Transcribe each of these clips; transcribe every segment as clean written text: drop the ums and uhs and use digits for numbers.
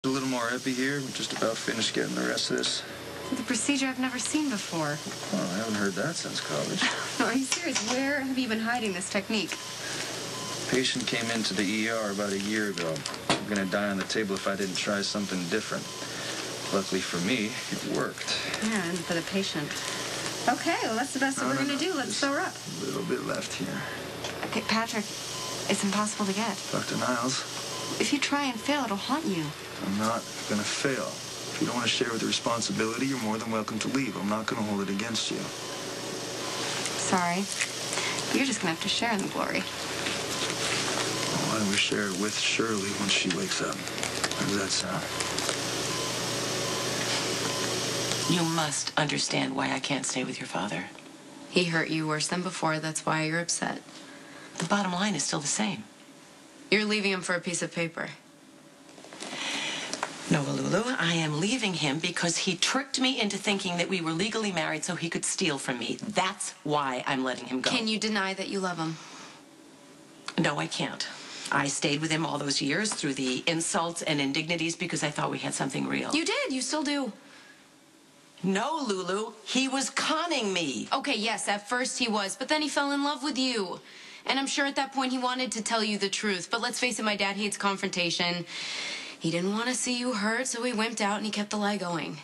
A little more epi here. We're just about finished getting the rest of this. The procedure I've never seen before. Oh, I haven't heard that since college. Are you serious? Where have you been hiding this technique? Patient came into the ER about a year ago. I'm gonna die on the table if I didn't try something different. Luckily for me, it worked. Yeah, and for the patient. Okay, well, that's the best that we're gonna do. Let's sew her up. A little bit left here. Okay, Patrick, it's impossible to get. Dr. Niles. If you try and fail, it'll haunt you. I'm not gonna fail. If you don't want to share with the responsibility, you're more than welcome to leave. I'm not gonna hold it against you. Sorry. You're just gonna have to share in the glory. Why don't we share it with Shirley when she wakes up? How does that sound? You must understand why I can't stay with your father. He hurt you worse than before. That's why you're upset. The bottom line is still the same. You're leaving him for a piece of paper. No, Lulu, I am leaving him because he tricked me into thinking that we were legally married so he could steal from me. That's why I'm letting him go. Can you deny that you love him? No, I can't. I stayed with him all those years through the insults and indignities because I thought we had something real. You did. You still do. No, Lulu. He was conning me. Okay, yes, at first he was, but then he fell in love with you. And I'm sure at that point he wanted to tell you the truth. But let's face it, my dad hates confrontation. He didn't want to see you hurt, so he wimped out and he kept the lie going.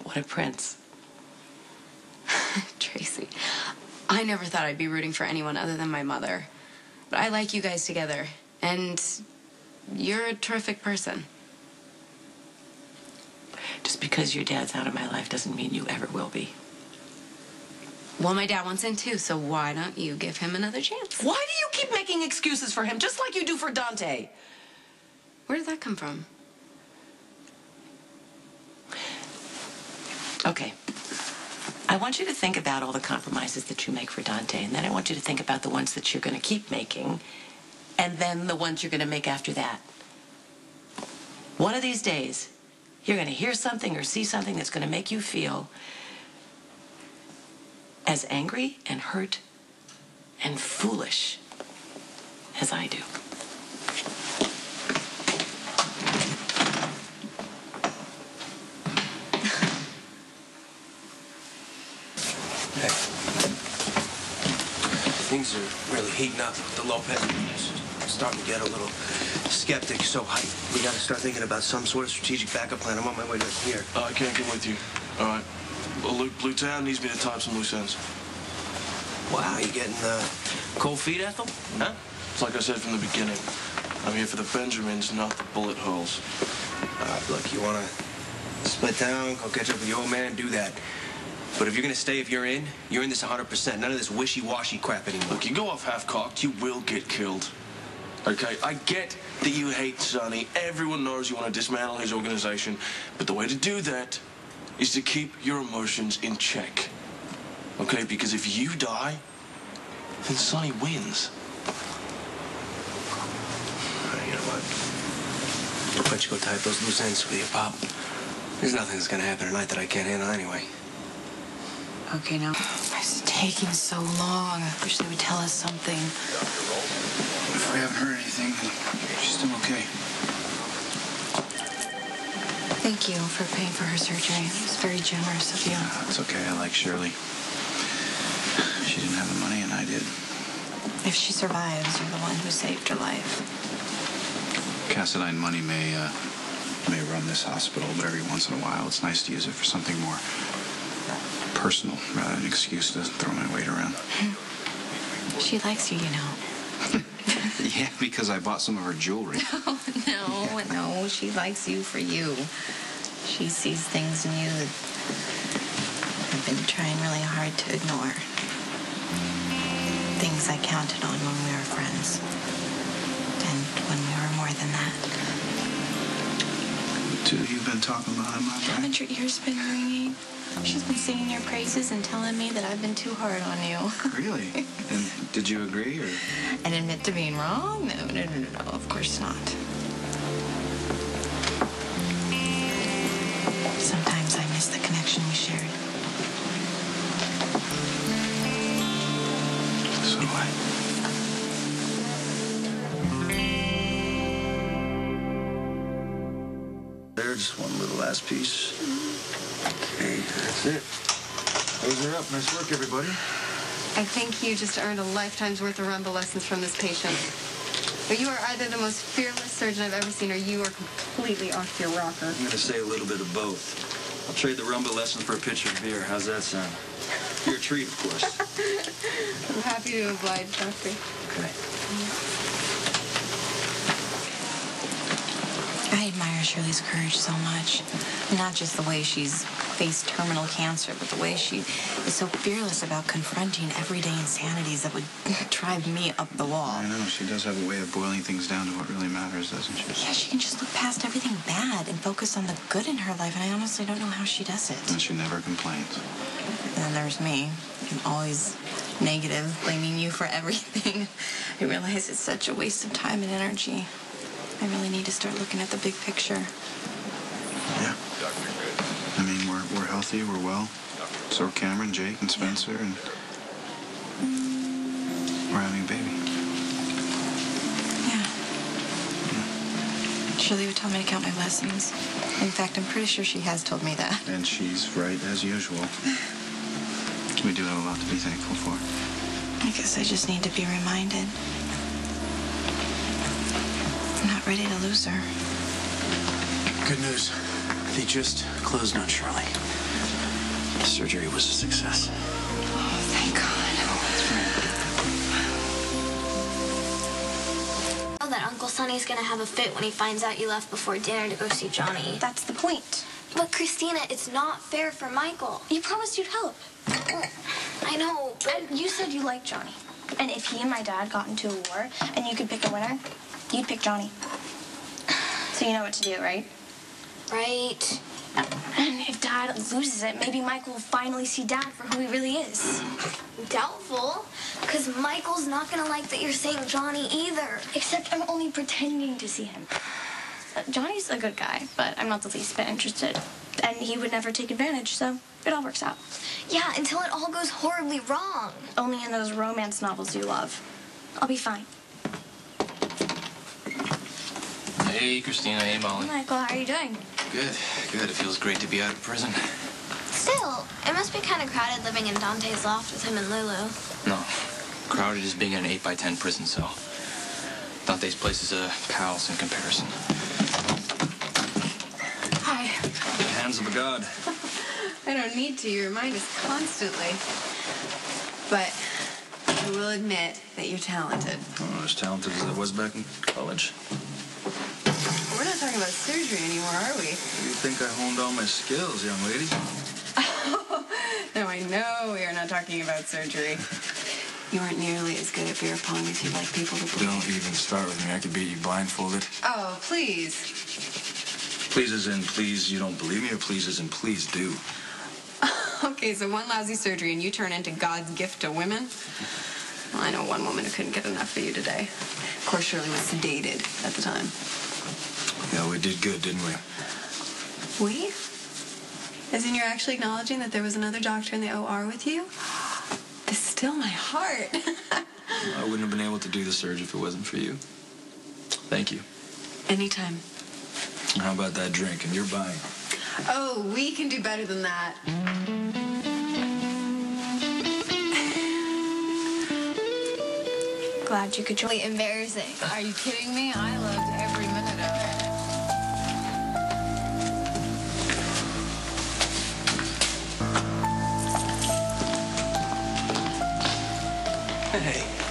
What a prince. Tracy, I never thought I'd be rooting for anyone other than my mother. But I like you guys together. And you're a terrific person. Just because your dad's out of my life doesn't mean you ever will be. Well, my dad wants in too, so why don't you give him another chance? Why do you keep making excuses for him, just like you do for Dante? Where did that come from? Okay. I want you to think about all the compromises that you make for Dante, and then I want you to think about the ones that you're going to keep making, and then the ones you're going to make after that. One of these days, you're going to hear something or see something that's going to make you feel as angry and hurt and foolish as I do. Hey. Things are really heating up with the Lopez. Starting to get a little skeptic, so we gotta start thinking about some sort of strategic backup plan. I'm on my way to here. I can't come with you. All right. Well, Blue Town needs me to tie up some loose ends. Wow, you getting cold feet, Ethel? Huh? It's like I said from the beginning. I'm here for the Benjamins, not the bullet holes. Look, you wanna split down, go catch up with your old man, do that. But if you're gonna stay, if you're in this 100%. None of this wishy-washy crap anymore. Look, you go off half-cocked, you will get killed. Okay, I get that you hate Sonny. Everyone knows you want to dismantle his organization. But the way to do that is to keep your emotions in check. Okay, because if you die, then Sonny wins. All right, you know what? I'll let you go tie up those loose ends with your pop. There's nothing that's gonna happen tonight that I can't handle anyway. Okay, now. It's taking so long. I wish they would tell us something. If we haven't heard anything, then she's still okay. Thank you for paying for her surgery. It was very generous of you. It's okay. I like Shirley. She didn't have the money, and I did. If she survives, you're the one who saved her life. Cassadine money may run this hospital, but every once in a while it's nice to use it for something more personal rather than an excuse to throw my weight around. She likes you, you know. Yeah, because I bought some of her jewelry. No, she likes you for you. She sees things in you that I've been trying really hard to ignore. Things I counted on when we were friends. And when we were more than that. The two of you been talking behind my back? Haven't your ears been ringing? She's been singing your praises and telling me that I've been too hard on you. Really? And did you agree, or? And admit to being wrong? No, of course not. Sometimes I miss the connection we shared. So do I. there, just one little last piece. Okay, that's it. Those are up. Nice work, everybody. I think you just earned a lifetime's worth of rumba lessons from this patient. But you are either the most fearless surgeon I've ever seen, or you are completely off your rocker. I'm gonna say a little bit of both. I'll trade the rumba lessons for a pitcher of beer. How's that sound? Your treat, of course. I'm happy to oblige, Doctor. Okay. I admire Shirley's courage so much. Not just the way she's faced terminal cancer, but the way she is so fearless about confronting everyday insanities that would drive me up the wall. I know, she does have a way of boiling things down to what really matters, doesn't she? Yeah, she can just look past everything bad and focus on the good in her life, and I honestly don't know how she does it. And she never complains. And then there's me. I'm always negative, blaming you for everything. I realize it's such a waste of time and energy. I really need to start looking at the big picture. Yeah. I mean, we're healthy, we're well. So are Cameron, Jake, and Spencer, and we're having a baby. Yeah. Shirley would tell me to count my blessings. In fact, I'm pretty sure she has told me that. And she's right as usual. We do have a lot to be thankful for. I guess I just need to be reminded. I'm not ready to lose her. Good news. They just closed on Shirley. The surgery was a success. Oh, thank God. Know that Uncle Sonny's gonna have a fit when he finds out you left before dinner to go see Johnny. That's the point. But Christina, it's not fair for Michael. You promised you'd help. I know, but And you said you liked Johnny. And if he and my dad got into a war and you could pick a winner, you'd pick Johnny. So you know what to do, right? right. And if Dad loses it, maybe Michael will finally see Dad for who he really is. Doubtful, because Michael's not gonna like that you're saying Johnny either. Except I'm only pretending to see him. Johnny's a good guy, but I'm not the least bit interested. And he would never take advantage, so it all works out. Yeah, until it all goes horribly wrong. Only in those romance novels you love. I'll be fine. Hey, Christina. Hey, Molly. Michael, how are you doing? Good. Good. It feels great to be out of prison. Still, it must be kind of crowded living in Dante's loft with him and Lulu. No. Crowded as being in an 8x10 prison cell. Dante's place is a palace in comparison. Hi. The hands of a god. I don't need to. You remind us constantly. But I will admit that you're talented. Oh, as talented as I was back in college. We're not talking about surgery anymore, are we? You think I honed all my skills, young lady? No, I know we are not talking about surgery. You aren't nearly as good at beer pong as you'd like people to believe. Don't even start with me. I could beat you blindfolded. Oh, please. Please as in please you don't believe me, or please as in please do? Okay, so one lousy surgery and you turn into God's gift to women? Well, I know one woman who couldn't get enough of you today. Of course, Shirley was sedated at the time. Yeah, we did good, didn't we? We? As in you're actually acknowledging that there was another doctor in the OR with you? This is still my heart. I wouldn't have been able to do the surgery if it wasn't for you. Thank you. Anytime. How about that drink? And you're buying. Oh, we can do better than that. Glad you could join. Really embarrassing. Are you kidding me? I loved every minute of it. Hey.